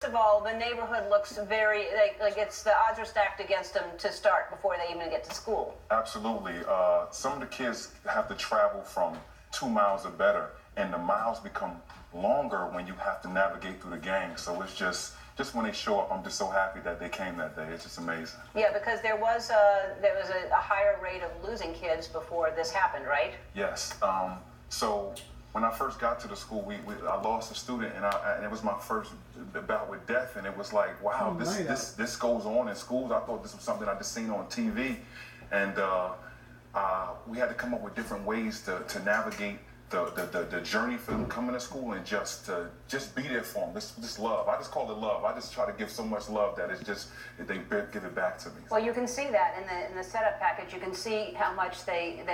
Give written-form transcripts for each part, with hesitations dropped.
of all, the neighborhood looks very, like it's the odds are stacked against them to start before they even get to school. Absolutely. Some of the kids have to travel from 2 miles or better, and the miles become longer when you have to navigate through the gang. So it's just when they show up, I'm just so happy that they came that day. It's just amazing. Yeah, because there was a higher rate of losing kids before this happened, right? Yes. So when I first got to the school, I lost a student, and it was my first bout with death, and it was like, wow, this goes on in schools. I thought this was something I just seen on TV, and we had to come up with different ways to navigate the journey for them coming to school, and just be there for them. This love. I just call it love. I just try to give so much love that they give it back to me. Well, you can see that in the setup package. You can see how much they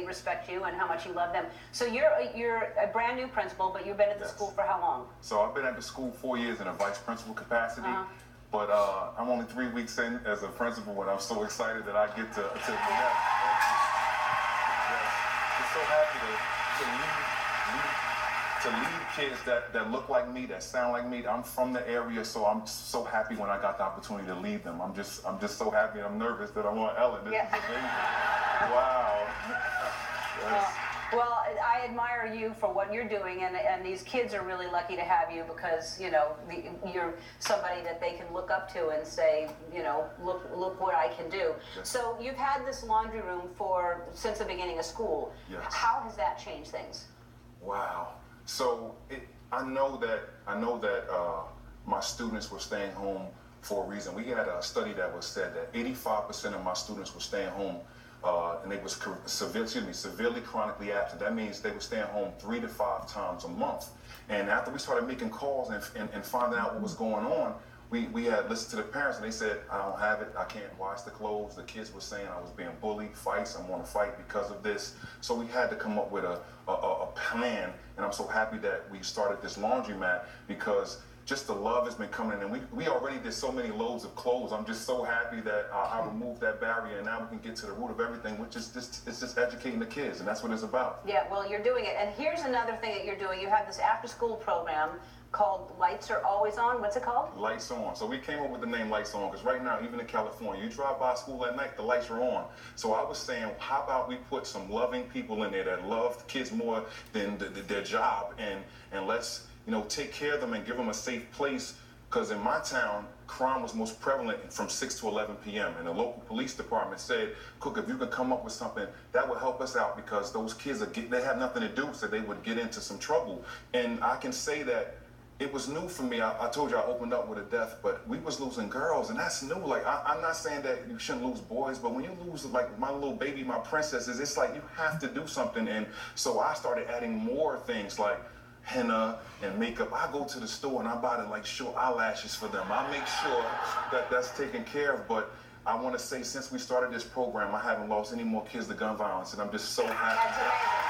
respect you and how much you love them. So you're a brand new principal, but you've been at the school for how long? So I've been at the school 4 years in a vice principal capacity. But I'm only 3 weeks in as a principal, and I'm so excited that I get to just so happy to lead kids that look like me, that sound like me. I'm from the area, so I'm so happy when I got the opportunity to lead them. I'm just so happy, and I'm nervous that I'm on Ellen. This is amazing. Wow. Yes. Well, I admire you for what you're doing, and these kids are really lucky to have you because, you know, you're somebody that they can look up to and say, you know, look what I can do. Yes. So you've had this laundry room since the beginning of school. Yes. How has that changed things? Wow. So I know that my students were staying home for a reason. We had a study that was said that 85% of my students were staying home, and they was severely chronically absent. That means they were staying home 3 to 5 times a month. And after we started making calls and finding out what was going on, we had listened to the parents, and they said, I don't have it, I can't wash the clothes. The kids were saying I was being bullied, fights, I'm gonna fight because of this. So we had to come up with a plan, and I'm so happy that we started this laundromat because just the love has been coming in, and we already did so many loads of clothes. I'm just so happy that I removed that barrier, and now we can get to the root of everything, which is just educating the kids, and that's what it's about. Yeah, well, you're doing it. And here's another thing that you're doing. You have this after-school program called Lights Are Always On. What's it called? Lights On. So we came up with the name Lights On because right now, even in California, you drive by school at night, the lights are on. So I was saying, how about we put some loving people in there that love the kids more than their job, and let's, you know, take care of them and give them a safe place. Because in my town, crime was most prevalent from 6 to 11 p.m. And the local police department said, Cook, if you can come up with something, that would help us out because those kids, they have nothing to do, so they would get into some trouble. And I can say that it was new for me. I told you I opened up with a death, but we was losing girls, and that's new. Like, I'm not saying that you shouldn't lose boys, but when you lose, like, my little baby, my princesses, it's like you have to do something. And so I started adding more things like henna and makeup. I go to the store and I buy the like short eyelashes for them. I make sure that that's taken care of. But I want to say, since we started this program, I haven't lost any more kids to gun violence, and I'm just so happy.